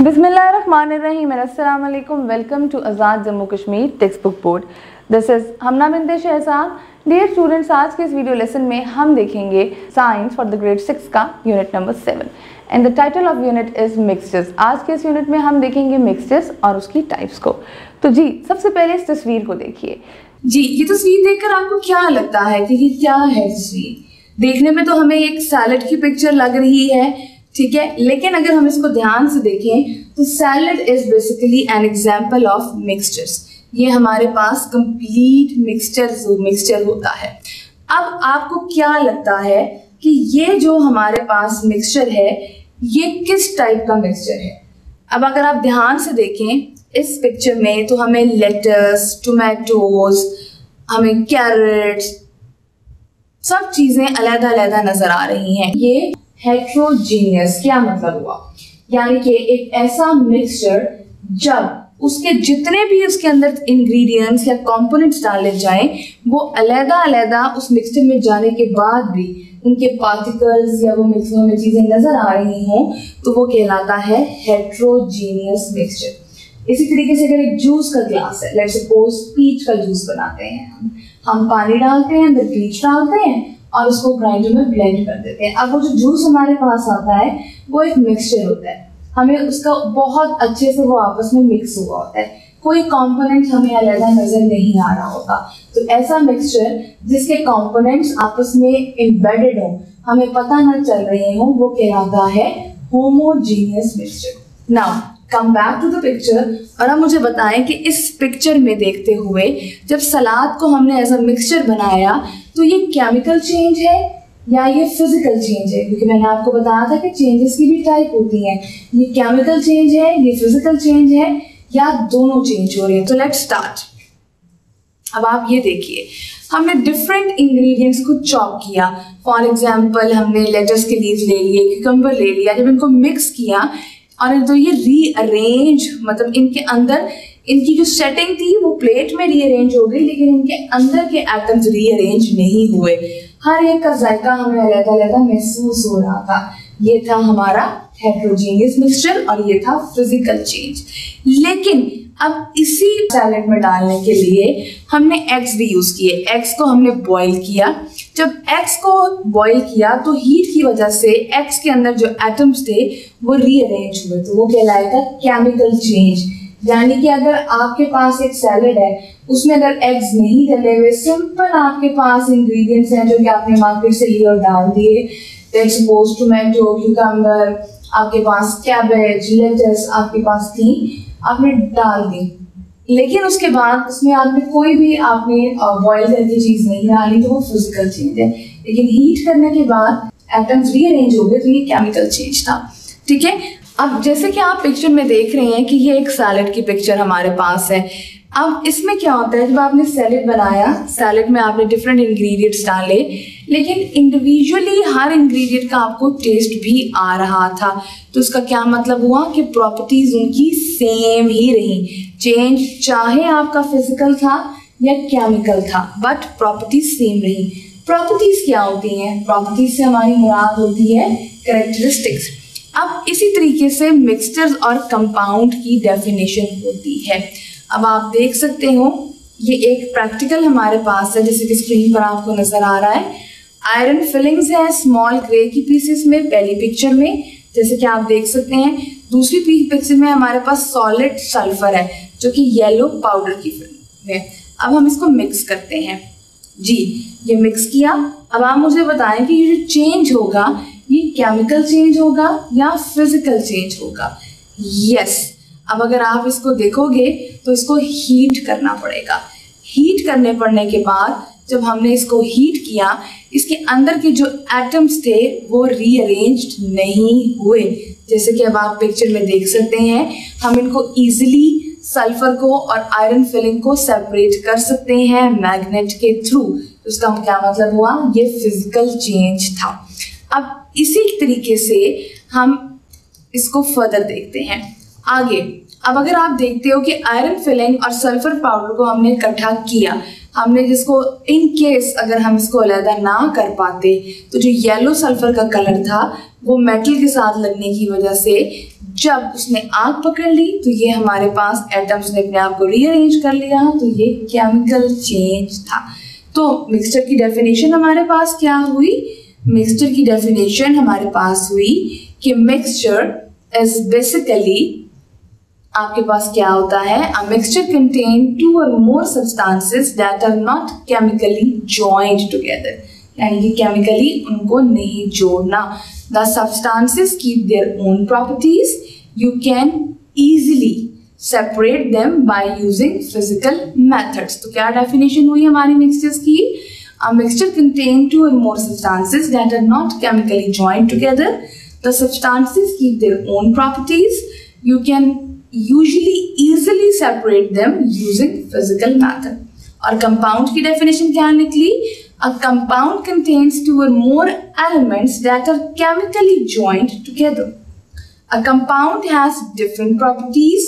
बिस्मिल्लाहिर्रहमानिर्रहीम, अस्सलाम वालेकुम। Welcome to Azad Jammu Kashmir textbook board. This is Hamna Binte Shahzad. Dear students, आज के इस वीडियो लेसन में हम देखेंगे साइंस फॉर द ग्रेड 6 का unit number 7 and the title of unit is mixtures. आज के इस यूनिट में हम देखेंगे मिक्सचर्स और उसकी टाइप्स को। तो जी, सबसे पहले इस तस्वीर को देखिए। जी, ये तस्वीर देखकर आपको क्या लगता है कि ये क्या है तस्वीर? देखने में तो हमें एक सैलेड की पिक्चर लग रही है, ठीक है, लेकिन अगर हम इसको ध्यान से देखें तो salad is basically an example of mixtures. ये हमारे पास कंप्लीट मिक्सचर होता है। अब आपको क्या लगता है कि ये जो हमारे पास मिक्सचर है ये किस टाइप का मिक्सचर है? अब अगर आप ध्यान से देखें इस पिक्चर में तो हमें लेटस, टोमेटोज, हमें कैरेट्स, सब चीजें अलग-अलग नजर आ रही हैं। ये हेट्रोजीनियस क्या मतलब हुआ? यानी कि एक ऐसा मिक्सचर जब उसके जितने भी उसके अंदर इंग्रेडिएंट्स या कंपोनेंट्स डाले जाएं वो अलग-अलग उस मिक्सचर में जाने के बाद भी उनके पार्टिकल्स या वो मिक्सचर में चीजें नजर आ रही हों तो वो कहलाता है हेट्रोजीनियस मिक्सचर। इसी तरीके से अगर एक जूस का ग्लास है, लेट्स सपोज पीच का जूस बनाते हैं, हम पानी डालते हैं, अंदर पीच डालते हैं और उसको ग्राइंडर में ब्लेंड कर देते हैं। अब वो जो जूस हमारे पास आता है वो एक मिक्सचर होता है, हमें उसका बहुत अच्छे से वो आपस में मिक्स हुआ होता है, कोई कंपोनेंट हमें अलग नजर नहीं आ रहा होता। तो ऐसा मिक्सचर जिसके कंपोनेंट्स आपस में एम्बेडेड हो, हमें पता न चल रहे हो, वो कहलाता है homogeneous mixture. Now come back to the picture और अब मुझे बताएं कि इस पिक्चर में देखते हुए जब सलाद को हमने एज अ मिक्सचर बनाया तो ये केमिकल चेंज है या ये फिजिकल चेंज है? क्योंकि मैंने आपको बताया था कि चेंजेस की भी टाइप होती हैं। ये केमिकल चेंज है, ये फिजिकल चेंज है या दोनों चेंज हो रहे हैं? तो लेट्स स्टार्ट। अब आप ये देखिए, हमने डिफरेंट इंग्रेडिएंट्स को चॉप किया। फॉर एग्जाम्पल हमने लेटस के लीव्स ले लिए, क्यूकम्बर ले लिया। जब इनको मिक्स किया और तो ये रीअरेंज, मतलब इनके अंदर इनकी जो सेटिंग थी वो प्लेट में रीअरेंज हो गई, लेकिन इनके अंदर के एटम्स रीअरेंज नहीं हुए। हर एक का जायका हमें अलग-अलग महसूस हो रहा था। ये था हमारा हेट्रोजीनियस मिक्सचर और ये था फिजिकल चेंज। लेकिन अब इसी सैलेड में डालने के लिए हमने एग्स भी यूज किए। एग्स को हमने बॉईल किया। जब एग्स को बॉईल किया तो हीट की वजह से एग्स के अंदर जो एटम्स थे वो रीअरेंज हुए, तो वो कहलाएगा केमिकल चेंज। यानी कि अगर आपके पास एक सैलेड है उसमें अगर एग्स नहीं डले हुए, सिंपल आपके पास इंग्रेडिएंट्स हैं जो कि आपने मार्केट से लिए और डाल दिए, लेट्स सपोज टोमेटो, क्यूकम्बर, आपके पास कैबेज, लेटस आपके पास थी, आपने डाल दी, लेकिन उसके बाद उसमें आपने कोई भी बॉईल करके चीज नहीं डाली, तो वो फिजिकल चेंज है। लेकिन हीट करने के बाद एटम्स रीअरेंज हो गए, तो ये केमिकल चेंज था, ठीक है। अब जैसे कि आप पिक्चर में देख रहे हैं कि ये एक सैलेड की पिक्चर हमारे पास है। अब इसमें क्या होता है, जब आपने सैलेड बनाया, सैलेड में आपने डिफरेंट इंग्रेडिएंट्स डाले, लेकिन इंडिविजुअली हर इंग्रेडिएंट का आपको टेस्ट भी आ रहा था। तो उसका क्या मतलब हुआ कि प्रॉपर्टीज उनकी सेम ही रही। चेंज चाहे आपका फिजिकल था या केमिकल था, बट प्रॉपर्टीज सेम रही। प्रॉपर्टीज क्या होती हैं? प्रॉपर्टीज से हमारी मुराद होती है कैरेक्टरिस्टिक्स। अब इसी तरीके से मिक्सचर्स और कंपाउंड की डेफिनेशन होती है। अब आप देख सकते हो ये एक प्रैक्टिकल हमारे पास है, जैसे कि स्क्रीन पर आपको नजर आ रहा है। आयरन फिलिंग्स है स्मॉल ग्रे की पीसेस में पहली पिक्चर में, जैसे कि आप देख सकते हैं। दूसरी पिक्चर में हमारे पास सॉलिड सल्फर है जो कि येलो पाउडर की फिल्म है। अब हम इसको मिक्स करते हैं। जी, ये मिक्स किया। अब आप मुझे बताएं कि ये जो चेंज होगा ये केमिकल चेंज होगा या फिजिकल चेंज होगा? यस। अब अगर आप इसको देखोगे तो इसको हीट करना पड़ेगा। हीट करने पड़ने के बाद जब हमने इसको हीट किया, इसके अंदर के जो एटम्स थे वो रीअरेंज्ड नहीं हुए। जैसे कि अब आप पिक्चर में देख सकते हैं, हम इनको इजीली सल्फर को और आयरन फिलिंग को सेपरेट कर सकते हैं मैग्नेट के थ्रू। उसका क्या मतलब हुआ? ये फिजिकल चेंज था। अब इसी तरीके से हम इसको फर्दर देखते हैं आगे। अब अगर आप देखते हो कि आयरन फिलिंग और सल्फर पाउडर को हमने इकट्ठा किया, हमने जिसको इन केस अगर हम इसको अलग ना कर पाते तो जो येलो सल्फर का कलर था वो मेटल के साथ लगने की वजह से जब उसने आग पकड़ ली तो ये हमारे पास एटम्स ने अपने आप को रीअरेंज कर लिया, तो ये केमिकल चेंज था। तो मिक्सचर की डेफिनेशन हमारे पास क्या हुई? मिक्सचर की डेफिनेशन हमारे पास हुई कि मिक्सचर इज बेसिकली, आपके पास क्या होता है, a mixture contain 2 or more substances that are not chemically joined together, यानी कि केमिकली उनको नहीं जोड़ना। The substances keep their own properties. You can easily separate them by using physical methods. तो क्या डेफिनेशन हुई हमारी मिक्सचर्स की? A mixture contain 2 or more substances that are not chemically joined together. The substances keep their own properties. You can usually easily separate them using physical method. और compound की definition क्या निकली? A compound contains 2 or more elements that are chemically joined together. A compound has different properties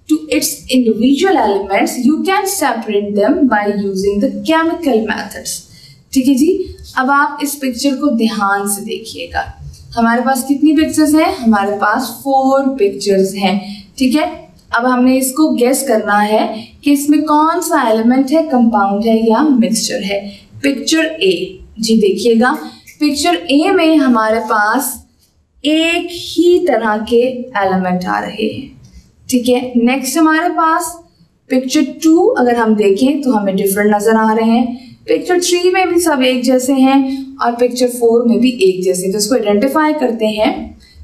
to its individual elements. You can separate them by using the chemical methods. ठीक है जी। अब आप इस picture को ध्यान से देखिएगा। हमारे पास कितनी पिक्चर्स हैं? हमारे पास 4 पिक्चर्स हैं। ठीक है, अब हमने इसको गेस करना है कि इसमें कौन सा एलिमेंट है, कंपाउंड है या मिक्सचर है। पिक्चर ए जी देखिएगा, पिक्चर ए में हमारे पास एक ही तरह के एलिमेंट आ रहे हैं। ठीक है, नेक्स्ट हमारे पास पिक्चर 2 अगर हम देखें तो हमें डिफरेंट नजर आ रहे हैं। पिक्चर 3 में भी सब एक जैसे हैं और पिक्चर 4 में भी एक जैसे, तो इसको आइडेंटिफाई करते हैं।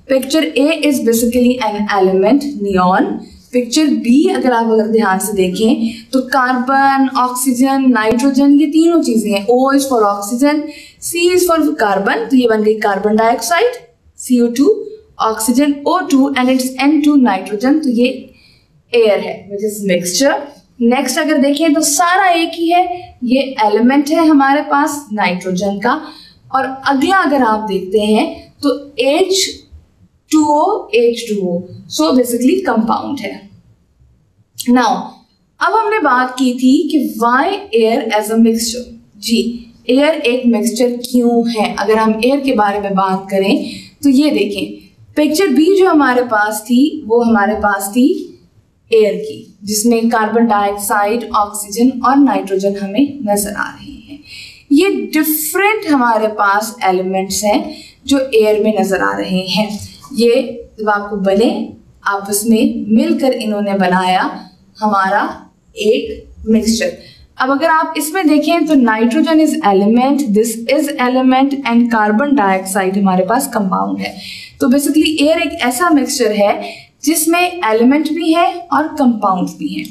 Picture A is basically an element neon. Picture B अगर ध्यान से देखें तो कार्बन, ऑक्सीजन, नाइट्रोजन, ये तीनों चीजें हैं। O is for oxygen, C is for carbon, तो ये बन गई carbon dioxide, CO2, oxygen O2 and it's N2 nitrogen, तो ये एयर है विच इज मिक्सचर। नेक्स्ट अगर देखें तो सारा एक ही है, ये एलिमेंट है हमारे पास नाइट्रोजन का। और अगला अगर आप देखते हैं तो H2O, H2O, so basically compound है। नाउ अब हमने बात की थी कि why air as a mixture. जी, एयर एक मिक्सचर क्यों है? अगर हम एयर के बारे में बात करें तो ये देखें, पिक्चर बी जो हमारे पास थी वो हमारे पास थी एयर की, जिसमें कार्बन डाइऑक्साइड, ऑक्सीजन और नाइट्रोजन हमें नजर आ रहे हैं। ये डिफरेंट हमारे पास एलिमेंट्स हैं जो एयर में नजर आ रहे हैं। ये जब आपको बने आपस में मिलकर इन्होंने बनाया हमारा एक मिक्सचर। अब अगर आप इसमें देखें तो nitrogen is element, this is element and carbon dioxide हमारे पास कंपाउंड है। तो बेसिकली एयर एक ऐसा मिक्सचर है जिसमें एलिमेंट भी है और कंपाउंड भी है।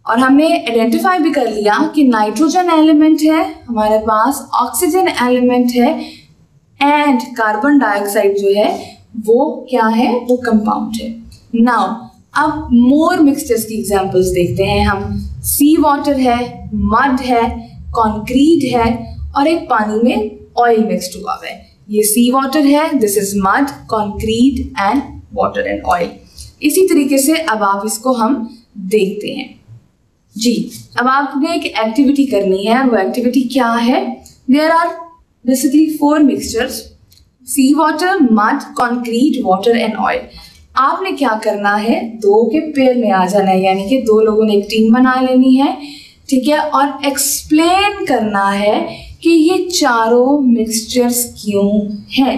और हमने आइडेंटिफाई भी कर लिया कि नाइट्रोजन एलिमेंट है हमारे पास, ऑक्सीजन एलिमेंट है एंड कार्बन डाइऑक्साइड जो है वो क्या है, वो कंपाउंड है। नाउ अब मोर मिक्सचर्स की एग्जांपल्स देखते हैं हम। सी वाटर है, मड है, कंक्रीट है और एक पानी में ऑयल मिक्स्ड हुआ है। ये सी वाटर है, this is mud, concrete and water and oil. इसी तरीके से अब आप इसको हम देखते हैं जी। अब आपने एक एक्टिविटी करनी है, वो एक्टिविटी क्या है? There are basically 4 mixtures, sea water, mud, concrete, water and oil. आपने क्या करना है, 2 के पेयर में आ जाना है, यानी कि 2 लोगों ने एक टीम बना लेनी है। ठीक है, और एक्सप्लेन करना है कि ये चारों मिक्सचर्स क्यों हैं।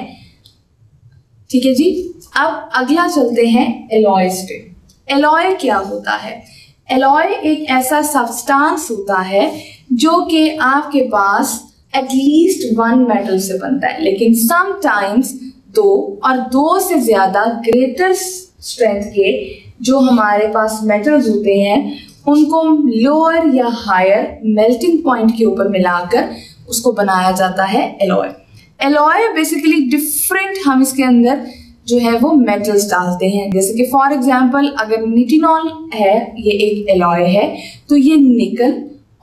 ठीक है जी। अब अगला चलते हैं एलॉयज पे। एलॉय क्या होता है? एलॉय एक ऐसा सब्सटेंस होता है जो कि आपके पास एटलीस्ट 1 मेटल से बनता है, लेकिन समटाइम्स 2 और 2 से ज्यादा ग्रेटर स्ट्रेंथ के जो हमारे पास मेटल्स होते हैं उनको लोअर या हायर मेल्टिंग पॉइंट के ऊपर मिलाकर उसको बनाया जाता है एलॉय। एलॉय बेसिकली डिफरेंट, हम इसके अंदर जो है वो मेटल्स डालते हैं। जैसे कि फॉर एग्जांपल अगर निटिनॉल है, ये एक एलॉय है, तो ये निकल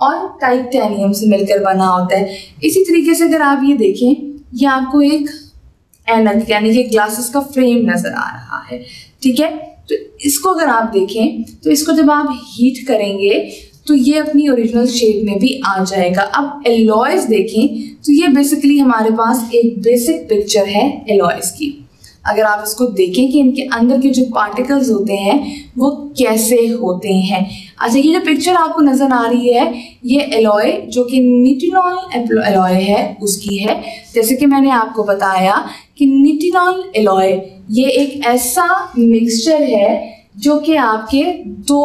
और टाइटेनियम से मिलकर बना होता है। इसी तरीके से अगर आप ये देखें, ये आपको एक एनक यानी कि ग्लासेस का फ्रेम नजर आ रहा है। ठीक है, तो इसको अगर आप देखें तो इसको जब आप हीट करेंगे तो ये अपनी ओरिजिनल शेप में भी आ जाएगा। अब एलॉयज देखें तो ये बेसिकली हमारे पास एक बेसिक पिक्चर है एलॉयज की। अगर आप इसको देखें कि इनके अंदर के जो पार्टिकल्स होते हैं वो कैसे होते हैं। अच्छा, ये जो पिक्चर आपको नजर आ रही है ये एलॉय जो कि निटिनॉल एलॉय है उसकी है। जैसे कि मैंने आपको बताया कि निटिनॉल एलॉय ये एक ऐसा मिक्सचर है जो कि आपके दो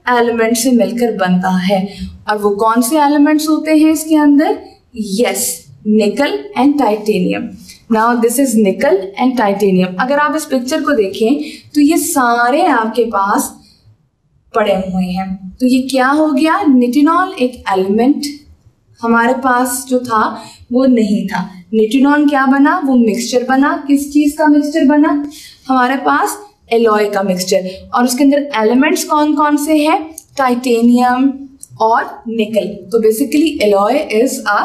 एलिमेंट से मिलकर बनता है। और वो कौन से एलिमेंट्स होते हैं इसके अंदर? यस, निकल and titanium. Now this is निकल एंड टाइटेनियम। अगर आप इस पिक्चर को देखें तो ये सारे आपके पास पड़े हुए हैं। तो ये क्या हो गया? निटिनॉल एक एलिमेंट हमारे पास जो था वो नहीं था। निटिनॉल क्या बना? वो मिक्सचर बना। किस चीज का मिक्सचर बना? हमारे पास एलॉय का मिक्सचर। और उसके अंदर एलिमेंट्स कौन कौन से हैं? टाइटेनियम और निकल। तो basically alloy is a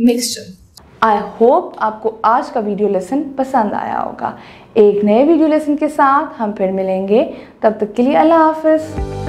mixture. I hope आपको आज का वीडियो लेसन पसंद आया होगा। एक नए वीडियो लेसन के साथ हम फिर मिलेंगे, तब तक के लिए अल्लाह हाफिज़।